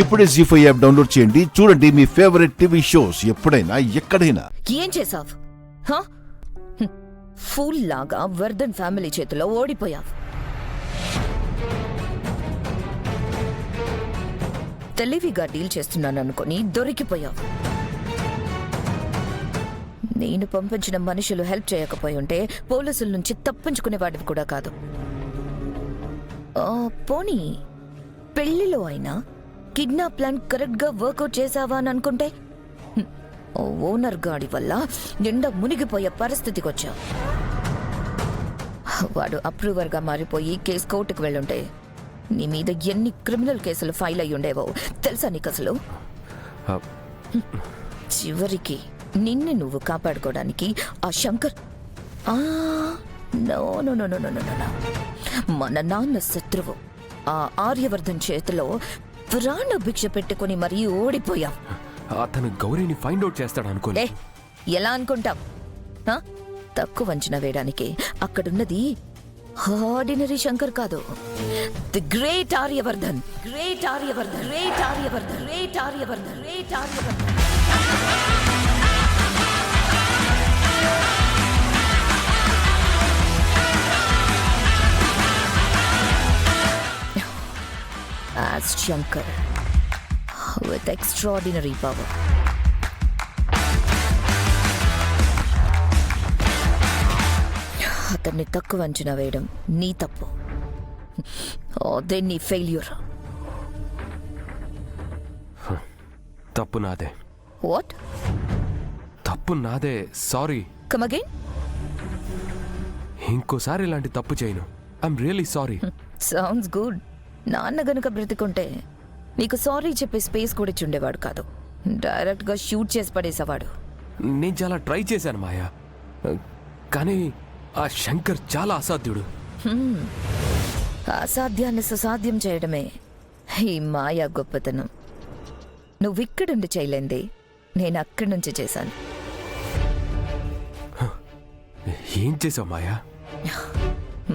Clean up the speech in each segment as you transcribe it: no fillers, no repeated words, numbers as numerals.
ఇప్పుడే జీ5 app download చేయండి. చూడండి మీ ఫేవరెట్ టీవీ షోస్ ఎప్పుడైనా ఎక్కడైనా. ఏం చేసావ్? ఫూల్ లాగా వర్ధన్ ఫ్యామిలీ చేతిలో ఓడిపోయావు. తెలివిగా డీల్ చేస్తున్నాననుకొని దొరికిపోయావు. నేను పంపించిన మనుషులు హెల్ప్ చేయకపోయి ఉంటే పోలీసుల నుంచి తప్పించుకునేవాడివి కూడా కాదు. పోనీ పెళ్లిలో అయినా కిడ్నాప్ ప్లాన్ కరెక్ట్ గా వర్కౌట్ చేసావా అని అనుకుంటే ఓనర్ గాడి వల్ల నిండా మునిగిపోయే పరిస్థితికి వచ్చావు. వాడు అప్రూవర్ గా మారిపోయి కేసు కోర్టుకు వెళ్ళుంటే నీ మీద ఎన్ని క్రిమినల్ కేసులు ఫైల్ అయ్యి ఉండేవో తెలుసా నీకు అసలు? చివరికి నిన్ను నువ్వు కాపాడుకోవడానికి ఆ Shankar no no no no no no no మన నాన్న శత్రువు ఆ ఆర్యవర్ధన్ చేతిలో ప్రాణ భిక్ష పెట్టుకుని మరీ ఓడిపోయావు. అతను గౌరీని ఫైండ్ అవుట్ చేస్తాడు అనుకోలే. ఎలా అనుకుంటాం? తక్కువ అంచనా వేయడానికి అక్కడున్నది ఆర్డినరీ శంకర్ కాదు, the great Aryavardhan. Great Aryavardhan, great Aryavardhan, great Aryavardhan, great Aryavardhan. As Shankar with extraordinary power. అతన్ని తక్కువ అంచనా వేయడం నీ తప్పు. అదే నీ ఫెయిల్యూర్. తప్పు నాదే. వాట్? తప్పు నాదే. సారీ. Come again. ఇంకోసారి ఇలాంటి తప్పు చేయను. I'm really sorry. Sounds good. నాన్న గనుక బ్రతికుంటే నీకు సారీ చెప్పే స్పేస్ కూడా ఇచ్చుండేవాడు కాదు. డైరెక్ట్ గా షూట్ చేసి పడేసేవాడు. నేను చాలా ట్రై చేశాను మాయా, కానీ ఆ శంకర్ చాలా అసాధ్యుడు. అసాధ్యాన్ని సుసాధ్యం చేయడమే ఈ మాయా గొప్పతనం. నువ్వు ఇక్కడుండి చేయలేంది నేను అక్కడి నుంచి చేశాను. ఏం చేసావు మాయా?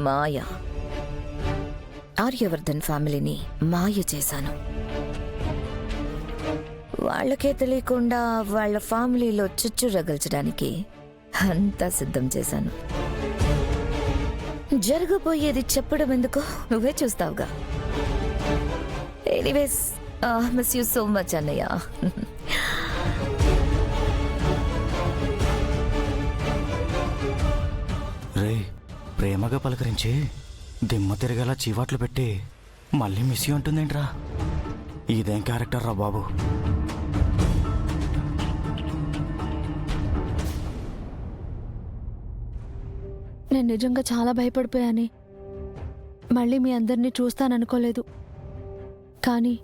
మాయా ఆర్యవర్ధన్ ఫ్యామిలీని మాయ చేశాను. వాళ్ళకే తెలియకుండా వాళ్ళ ఫ్యామిలీలో చుచ్చు రగల్చడానికి అంతా సిద్ధం చేశాను. జరగబోయేది చెప్పడం ఎందుకు, నువ్వే చూస్తావుగా. Anyways miss you so much అన్నయ్య. రే, ప్రేమగా పలకరించి దిమ్మ తిరగేలా చీవాట్లు పెట్టి మళ్ళీ మిస్ యూ అంటుందేంట్రా? ఇదేం క్యారెక్టర్ రా బాబు. నేను నిజంగా చాలా భయపడిపోయాను. మళ్ళీ మీ అందరినీ చూస్తాననుకోలేదు. కానీ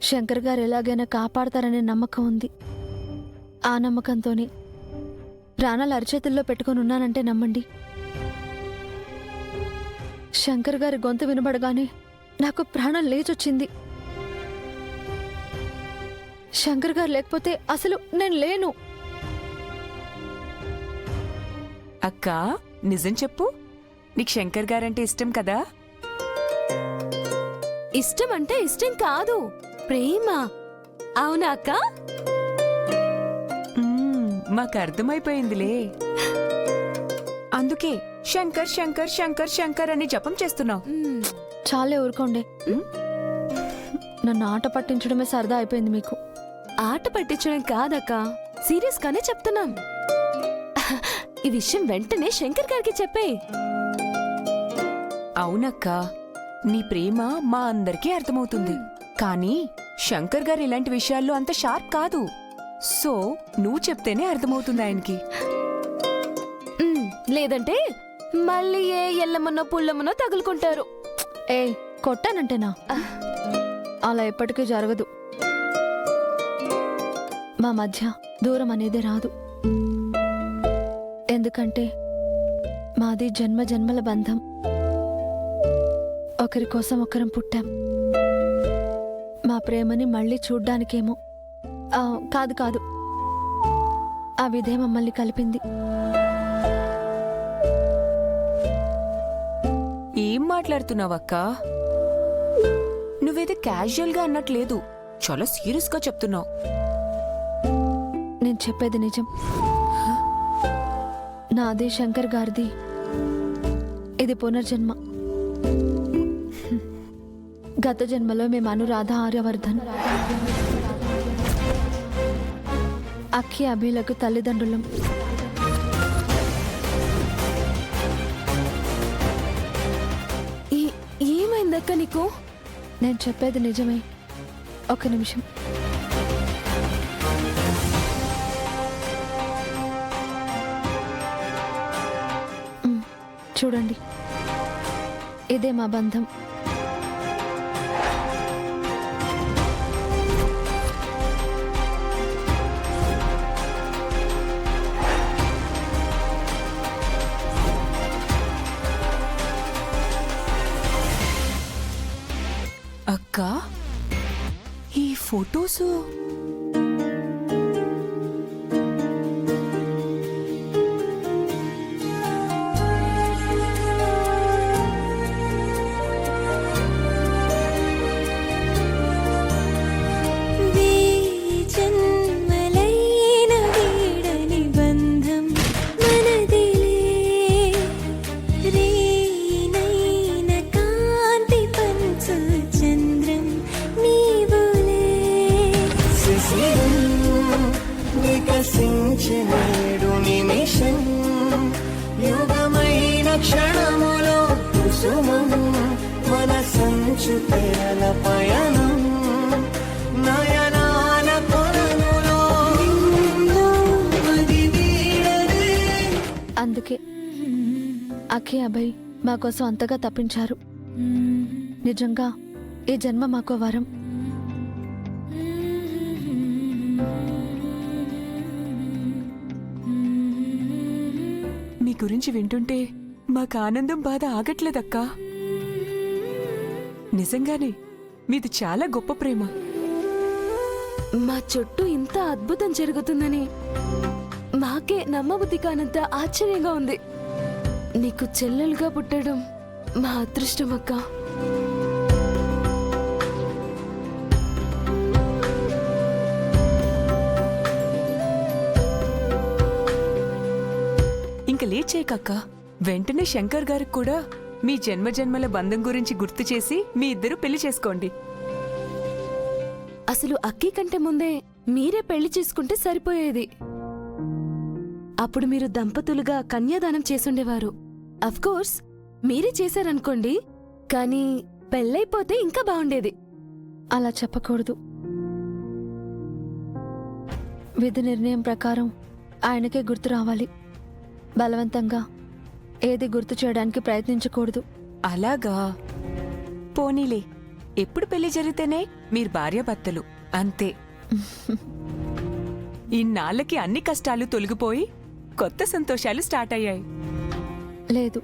శంకర్ గారు ఎలాగైనా కాపాడతారనే నమ్మకం ఉంది. ఆ నమ్మకంతోనే ప్రాణాలు అరచేతుల్లో పెట్టుకొని ఉన్నానంటే నమ్మండి. శంకర్ గారి గొంతు వినబడగానే నాకు ప్రాణం లేచొచ్చింది. శంకర్ గారు లేకపోతే అసలు నేను లేను. అక్క, నిజం చెప్పు, నీకు శంకర్ గారంటే ఇష్టం కదా? ఇష్టం అంటే ఇష్టం కాదు, ప్రేమ. అవునా అక్క? మాకు అర్థమైపోయిందిలే. అందుకే శంకర్ శంకర్ శంకర్ శంకర్ అని జపం చేస్తున్నావు. చాలే ఊరుకోండి. నన్ను ఆట పట్టించడమే సరదా అయిపోయింది మీకు. ఆట పట్టించడం కాదక్క, సీరియస్ గానే చెప్తున్నాం. ఈ విషయం వెంటనే శంకర్ గారికి చెప్పే. అవునక్క, నీ ప్రేమ మా అందరికీ అర్థమవుతుంది. కానీ శంకర్ గారు ఇలాంటి విషయాల్లో అంత షార్ప్ కాదు. సో నువ్వు చెప్తేనే అర్థమవుతుంది ఆయనకి. లేదంటే మళ్ళీ ఏ ఎల్లమన్నో పుల్లమన్నో తగులుకుంటారు. ఏ కొట్టానంటేనా? అలా ఎప్పటికీ జరగదు. మా మధ్య దూరం అనేది రాదు. ఎందుకంటే మాది జన్మ జన్మల బంధం. ఒకరి కోసం ఒకరం పుట్టాం. మా ప్రేమని మళ్ళీ చూడ్డానికేమో కాదు కాదు, ఆ విధే మమ్మల్ని కలిపింది. ఏం మాట్లాడుతున్నావక్క? నువ్వేదో క్యాజువల్ గా అన్నట్లేదు, చాలా సీరియస్ గా చెప్తున్నావు. నేను చెప్పేది నిజం. నాది శంకర్ గారిది. ఇది పునర్జన్మ. గత జన్మలో మేము అనురాధ ఆర్యవర్ధన్, అక్కి అభిలకు తల్లిదండ్రులం. ఏమైందక్క నీకు? నేను చెప్పేది నిజమే. ఒక నిమిషం. చూడండి, ఇదే మా బంధం. అక్క, ఈ ఫొటోసు వికసించినేడు నిమిషం, యుగమైన క్షణములో కుసుమం, మన సంచు తెరల పయనం, నయనాల కొలనులో అది వీడదే. అందుకే అఖి అభయ్ మా కోసం అంతగా తప్పించారు. నిజంగా ఈ జన్మ మాకో వరం. మీ గురించి వింటుంటే మాకు ఆనందం బాధ ఆగట్లేదక్కా. నిజంగానే మీది చాలా గొప్ప ప్రేమ. మా చుట్టూ ఇంత అద్భుతం జరుగుతుందని మాకే నమ్మబుద్ధి కానంత ఆశ్చర్యంగా ఉంది. నీకు చెల్లెలుగా పుట్టడం మా అదృష్టం అక్క. ఇంక లేట్ చేయకక్క, వెంటనే శంకర్ గారికి కూడా మీ జన్మజన్మల బంధం గురించి గుర్తు చేసి మీ ఇద్దరు పెళ్లి చేసుకోండి. అసలు అక్కి కంటే ముందే మీరే పెళ్లి చేసుకుంటే సరిపోయేది. అప్పుడు మీరు దంపతులుగా కన్యాదానం చేసుండేవారు. అఫ్కోర్స్ మీరే చేశారనుకోండి, కానీ పెళ్ళైపోతే ఇంకా బాగుండేది. అలా చెప్పకూడదు. విధి నిర్ణయం ప్రకారం ఆయనకే గుర్తు రావాలి. బలవంతంగా ఏది గుర్తు చేయడానికి ప్రయత్నించకూడదు. అలాగా? పోనీలే, ఎప్పుడు పెళ్లి జరిగితేనే మీరు భార్యాభర్తలు అంతే. ఇన్నాళ్ళకి అన్ని కష్టాలు తొలగిపోయి కొత్త సంతోషాలు స్టార్ట్ అయ్యాయి. లేదు,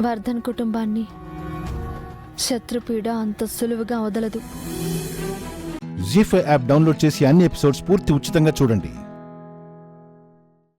వర్ధన్ కుటుంబాన్ని శత్రుపీడ అంత సులువుగా వదలదు. జీ5 యాప్ డౌన్లోడ్ చేసి అన్ని ఎపిసోడ్స్ పూర్తి ఉచితంగా చూడండి.